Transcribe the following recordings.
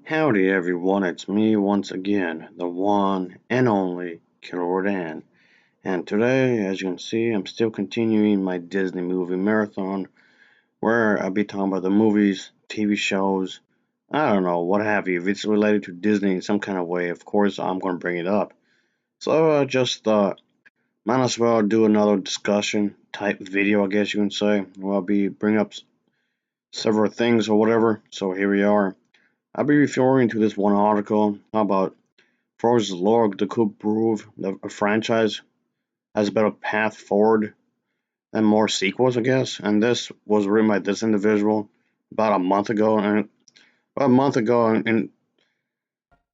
Howdy everyone, it's me once again, the one and only Killer Dan. And today, as you can see, I'm still continuing my Disney movie marathon where I'll be talking about the movies, TV shows, I don't know, what have you. If it's related to Disney in some kind of way, of course, I'm going to bring it up. So I just thought, might as well do another discussion type video, I guess you can say, where I'll be bringing up several things or whatever. So here we are. I'll be referring to this one article about Froze's lore that could prove that a franchise has a better path forward and more sequels, I guess. And this was written by this individual about a month ago, and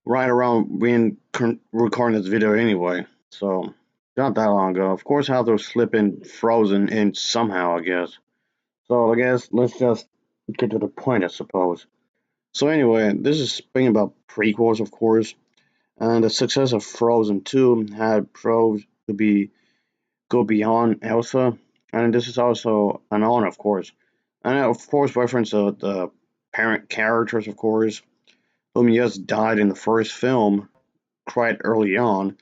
right around being recording this video anyway. So not that long ago. Of course, how to slip in Frozen in somehow, I guess. So I guess let's just get to the point, I suppose. So anyway, this is speaking about prequels, of course, and the success of Frozen 2 had proved to be go beyond Elsa, and this is also an on, of course, and of course reference the parent characters, of course, whom yes died in the first film quite early on,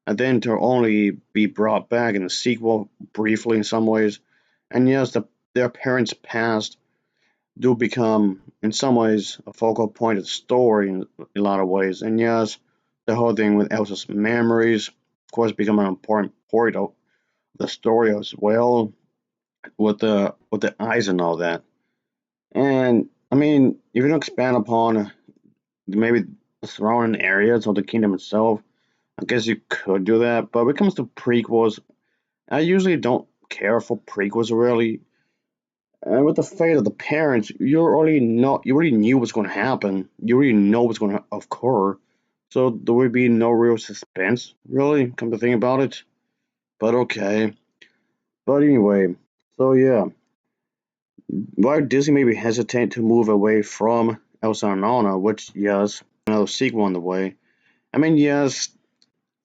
and then to only be brought back in the sequel briefly in some ways, and yes, their parents' past do become in some ways a focal point of the story in a lot of ways, and yes, the whole thing with Elsa's memories, of course, become an important part of the story as well with the eyes and all that. And I mean, if you don't expand upon maybe the surrounding areas of the kingdom itself, I guess you could do that. But when it comes to prequels, I usually don't care for prequels really. And with the fate of the parents, you already knew what's going to happen. You already know what's going to occur. So there would be no real suspense, really. Come to think about it. But okay. But anyway, so yeah, why Disney maybe hesitate to move away from Elsa and Anna, which yes, another sequel on the way. I mean, yes,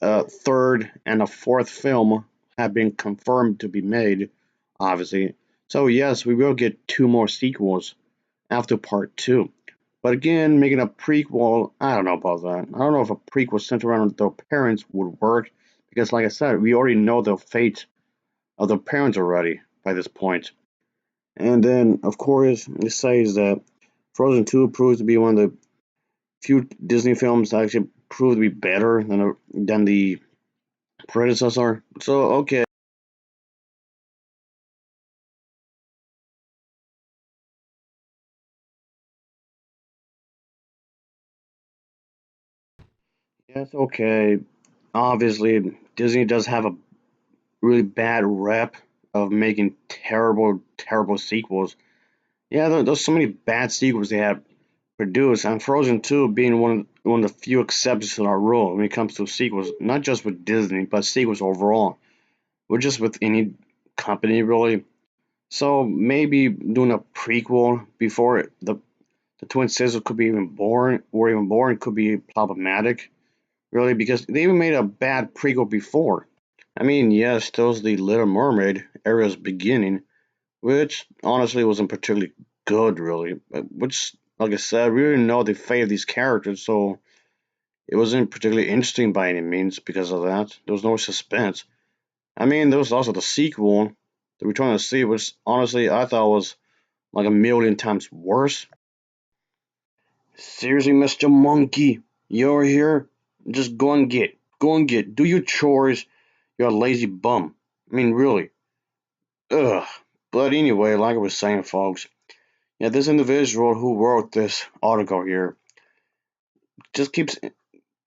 a third and a fourth film have been confirmed to be made, obviously. So yes, we will get two more sequels after part two. But again, making a prequel, I don't know about that. I don't know if a prequel centered around their parents would work because, like I said, we already know the fate of their parents already by this point. And then, of course, it says that Frozen 2 proves to be one of the few Disney films that actually proved to be better than the predecessor. So, okay. Yes, okay. Obviously, Disney does have a really bad rep of making terrible, terrible sequels. Yeah, there's so many bad sequels they have produced, and Frozen 2 being one of the few exceptions to that rule when it comes to sequels, not just with Disney, but sequels overall. Or just with any company, really. So maybe doing a prequel before the twin sisters could be even born, or even born, could be problematic, really, because they even made a bad prequel before. I mean, yes, that was the Little Mermaid era's beginning, which honestly wasn't particularly good, really. Which, like I said, we didn't know the fate of these characters, so it wasn't particularly interesting by any means because of that. There was no suspense. I mean, there was also the sequel, The Return of the Sea, which honestly I thought was like a million times worse. Seriously, Mr. Monkey, you're here? Just go and get, do your chores. You're a lazy bum. I mean, really. Ugh. But anyway, like I was saying, folks, yeah, this individual who wrote this article here just keeps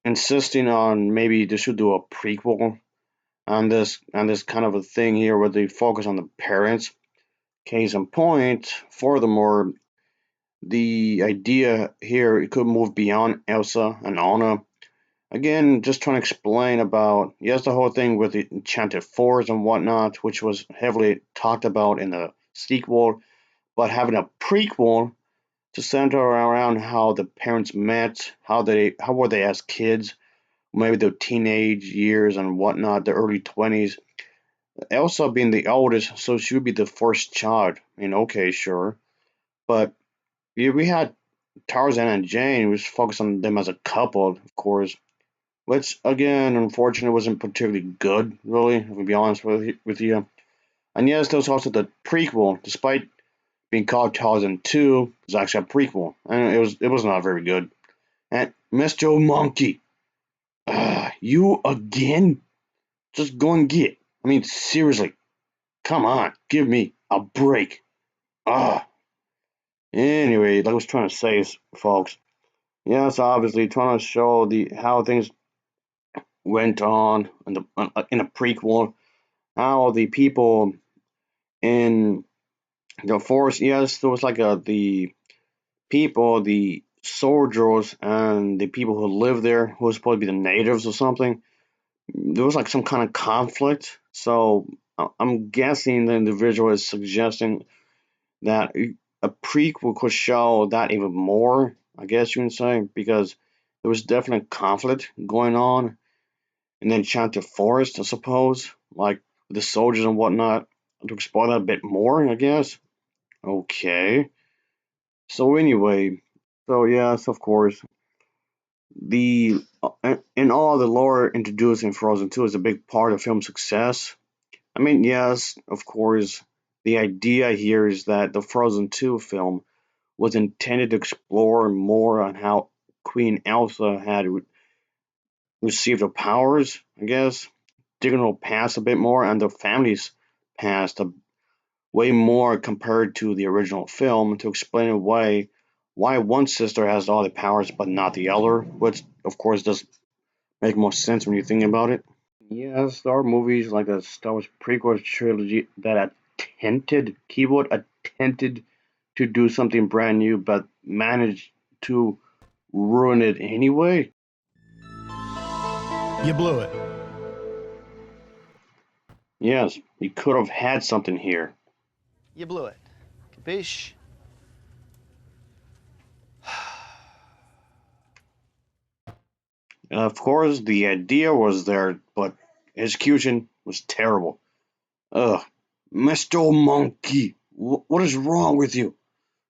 insisting on maybe they should do a prequel on this kind of a thing here where they focus on the parents. Case in point, furthermore, the idea here it could move beyond Elsa and Anna. Again, just trying to explain about yes, the whole thing with the enchanted forest and whatnot, which was heavily talked about in the sequel, but having a prequel to center around how the parents met, how were they as kids, maybe their teenage years and whatnot, the early 20s. Elsa being the oldest, so she would be the first child. I mean, okay, sure, but we had. Tarzan and Jane was focused on them as a couple, of course, which again, unfortunately, wasn't particularly good, really. If we be honest with you. And yes, there was also the prequel, despite being called Tarzan 2, it was actually a prequel, and it was not very good. And Mr. Monkey, you again? Just go and get. I mean, seriously, come on, give me a break. Ah. Anyway, like I was trying to say, folks. Yes, obviously trying to show the how things went on in the prequel, how the people in the forest. Yes, there was like the people, the soldiers, and the people who live there, who was supposed to be the natives or something. There was like some kind of conflict. So I'm guessing the individual is suggesting that a prequel could show that even more. I guess you can say because there was definite conflict going on in the Enchanted Forest, I suppose, like with the soldiers and whatnot. To explore that a bit more, I guess. Okay. So anyway, so yes, of course, the in all the lore introduced in Frozen 2 is a big part of film success. I mean, yes, of course, the idea here is that the Frozen 2 film was intended to explore more on how Queen Elsa had received her powers, I guess, digging her past a bit more and the family's past way more compared to the original film to explain away why one sister has all the powers but not the other, which of course does make more sense when you think about it. Yes, there are movies like the Star Wars prequel trilogy that attempted to do something brand new but managed to ruin it anyway. You blew it. Yes, we could have had something here. You blew it. Capiche? Of course, the idea was there, but execution was terrible. Ugh, Mr. Monkey, what is wrong with you?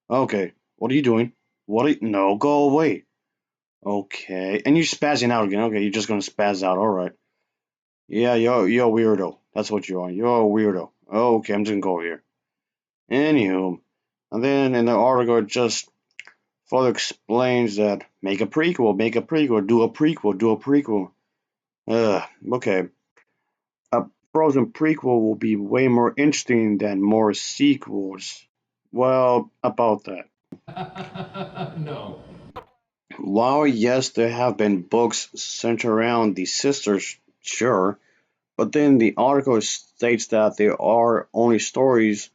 Okay, what are you doing? No, go away. Okay, and you're spazzing out again. Okay, you're just gonna spaz out. All right. Yeah, you're a weirdo. That's what you are. You're a weirdo. Okay, I'm just gonna go over here. Anywho, and then in the article, it just further explains that make a prequel, do a prequel. Okay. A Frozen prequel will be way more interesting than more sequels. Well, about that. No. While yes, there have been books centered around the sisters, sure, but then the article states that there are only stories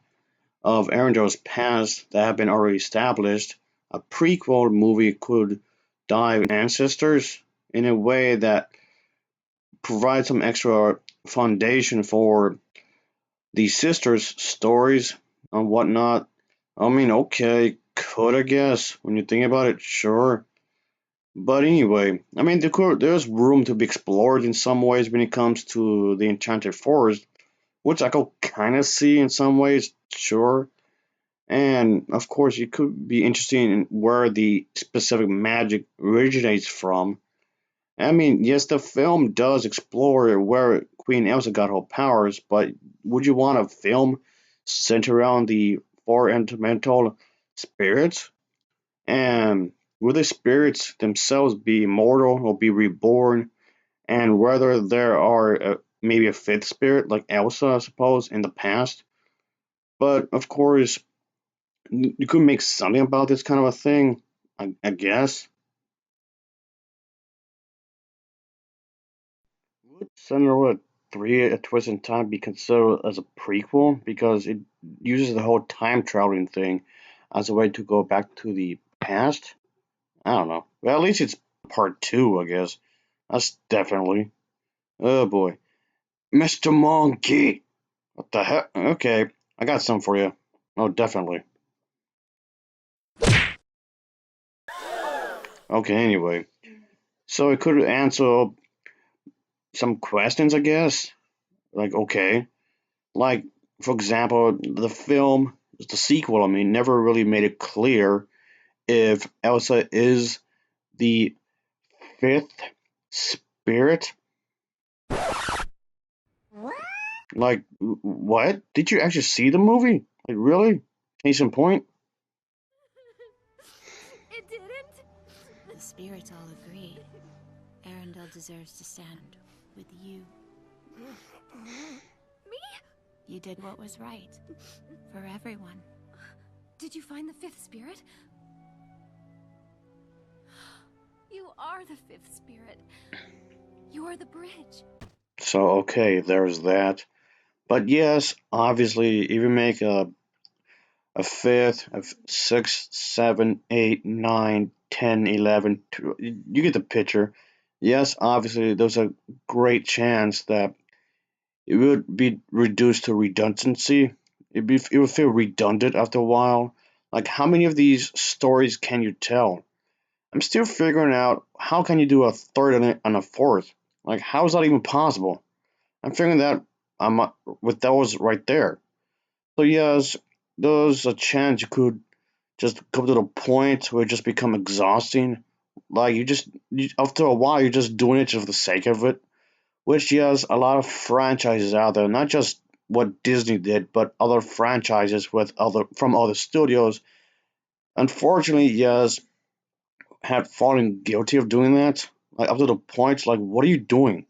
of Arendel's past that have been already established. A prequel movie could dive ancestors in a way that provides some extra foundation for the sisters' stories and whatnot. I mean, okay, could I guess when you think about it, sure. But anyway, I mean, there's room to be explored in some ways when it comes to the Enchanted Forest, which I could kind of see in some ways, sure. And of course, it could be interesting in where the specific magic originates from. I mean, yes, the film does explore where Queen Elsa got her powers, but would you want a film centered around the four elemental spirits? And will the spirits themselves be immortal or be reborn? And whether there are maybe a fifth spirit like Elsa, I suppose, in the past? But of course, you could make something about this kind of a thing, I guess. Would Cinderella 3 A Twist in Time be considered as a prequel? Because it uses the whole time traveling thing as a way to go back to the past? I don't know. Well, at least it's part 2, I guess. That's definitely. Oh boy. Mr. Monkey! What the heck? Okay, I got some for you. Oh, definitely. Okay, anyway. So it could answer some questions, I guess. Like, okay. Like, for example, the film, the sequel, I mean, never really made it clear if Elsa is the fifth spirit. Like, what? Did you actually see the movie? Like, really? Case in point? It didn't? The spirits all agree. Arendelle deserves to stand with you. Me? You did what was right. For everyone. Did you find the fifth spirit? You are the fifth spirit. You are the bridge. So, okay, there's that. But yes, obviously, if you make a fifth, a sixth, seven, eight, nine, 10, 11, you get the picture. Yes, obviously, there's a great chance that it would be reduced to redundancy. It would feel redundant after a while. Like, how many of these stories can you tell? I'm still figuring out how can you do a third and a fourth. Like, how is that even possible? I'm figuring that I'm with those right there. So yes, there's a chance you could just come to the point where it just become exhausting. Like after a while, you're just doing it just for the sake of it. Which yes, a lot of franchises out there, not just what Disney did, but other franchises with other from other studios. Unfortunately, yes, had fallen guilty of doing that. Like up to the point, like what are you doing?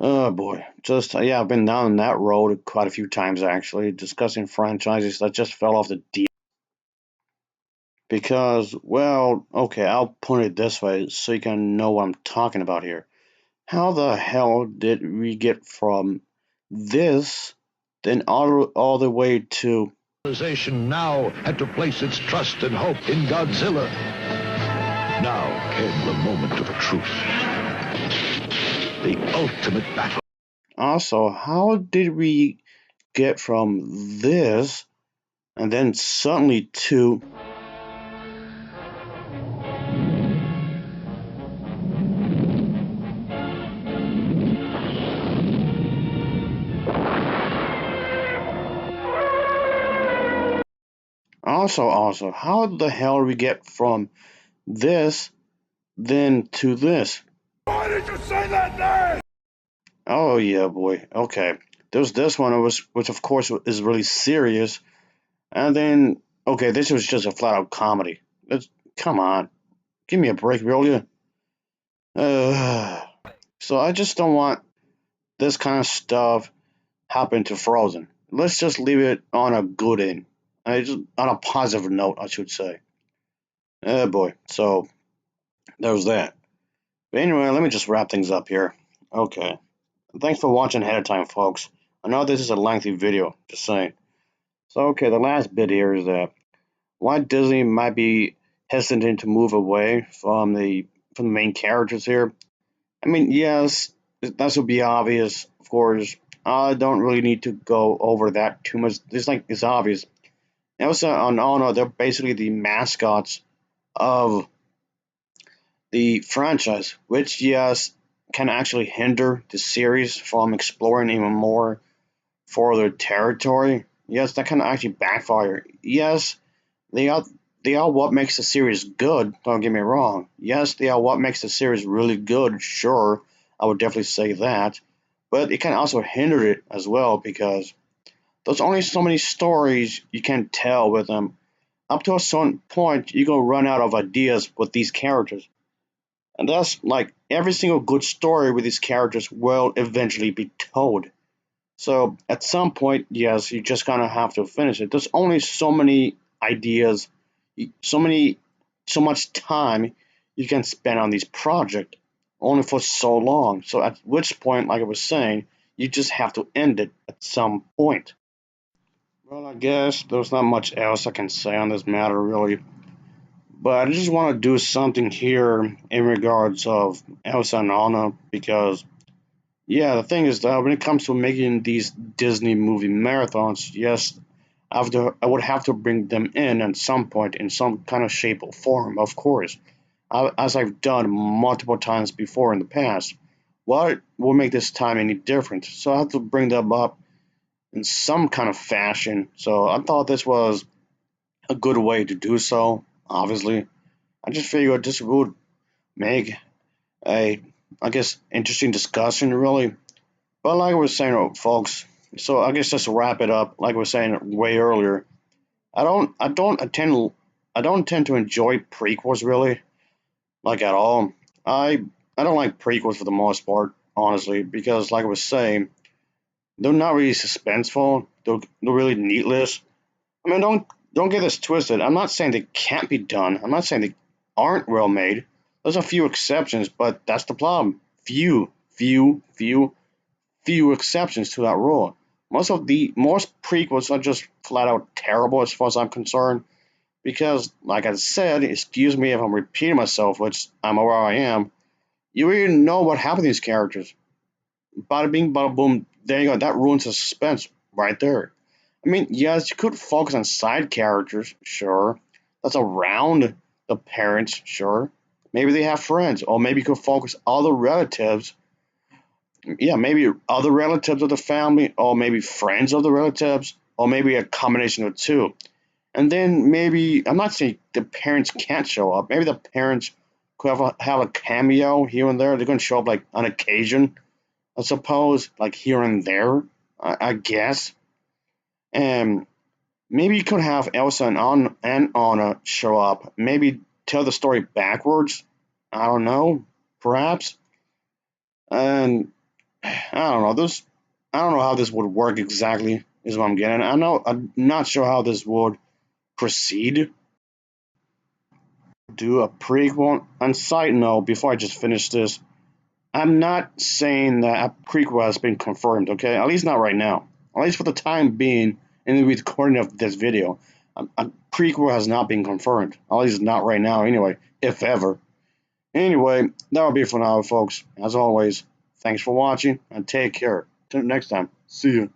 Oh boy, just yeah, I've been down that road quite a few times actually, discussing franchises that just fell off the deep. Because, well, okay, I'll put it this way so you can know what I'm talking about here. How the hell did we get from this, then all the way to Civilization now had to place its trust and hope in Godzilla. Now came the moment of truth. The ultimate battle. also how did we get from this and then suddenly to also how the hell did we get from this then to this? Why did you say that name? Oh yeah, boy. Okay. There's this one, which of course is really serious, and then okay, this was just a flat out comedy. Come on, give me a break, will you? Uh, so I just don't want this kind of stuff happen to Frozen. Let's just leave it on a good end. On a positive note, I should say. Oh boy. So there's that. But anyway, let me just wrap things up here. Okay. Thanks for watching ahead of time, folks. I know this is a lengthy video, just saying. So, okay, the last bit here is that why Disney might be hesitant to move away from the main characters here. I mean, yes, that would be obvious, of course. I don't really need to go over that too much. It's obvious. Elsa and Anna, they're basically the mascots of the franchise, which yes can actually hinder the series from exploring even more further territory. Yes, that can actually backfire. Yes, they are they are what makes the series good. Don't get me wrong. Yes, they are what makes the series really good. Sure, I would definitely say that, but it can also hinder it as well because there's only so many stories you can tell with them. Up to a certain point, you're gonna run out of ideas with these characters, and thus, like every single good story with these characters will eventually be told. So at some point, yes, you're just gonna have to finish it. There's only so many ideas, so many, so much time you can spend on these projects, only for so long. So at which point, like I was saying, you just have to end it at some point. Well, I guess there's not much else I can say on this matter, really. But I just want to do something here in regards of Elsa and Anna because yeah, the thing is that when it comes to making these Disney movie marathons, yes, I would have to bring them in at some point in some kind of shape or form, of course, as I've done multiple times before in the past. What will make this time any different? So I have to bring them up in some kind of fashion. So I thought this was a good way to do so. obviously. I just figured this would make a, I guess, interesting discussion, really. But like I was saying, folks, so I guess just to wrap it up, like I was saying way earlier, I don't tend to enjoy prequels really, like at all. I I don't like prequels for the most part, honestly, because like I was saying, they're not really suspenseful. They're really needless. I mean, don't get this twisted. I'm not saying they can't be done. I'm not saying they aren't well made. There's a few exceptions, but that's the problem. Few exceptions to that rule. Most prequels are just flat out terrible as far as I'm concerned. Because, like I said, excuse me if I'm repeating myself, which I'm aware I am. You already know what happened to these characters. Bada bing, bada boom. There you go. That ruins the suspense right there. I mean, yes, you could focus on side characters, sure. That's around the parents, sure. Maybe they have friends, or maybe you could focus other relatives. Yeah, maybe other relatives of the family, or maybe friends of the relatives, or maybe a combination of the two. And then maybe I'm not saying the parents can't show up. Maybe the parents could have a cameo here and there. They're going to show up like on occasion, I suppose, like here and there, I guess. And maybe you could have Elsa and Anna show up. Maybe tell the story backwards. I don't know, perhaps. And I don't know. I don't know how this would work exactly. Is what I'm getting. I'm not sure how this would proceed. Do a prequel. And side note, before I just finish this, I'm not saying that a prequel has been confirmed. Okay, at least not right now. At least for the time being, in the recording of this video, a prequel has not been confirmed. At least not right now. Anyway, if ever. Anyway, that'll be for now, folks. As always, thanks for watching and take care. Till next time. See you.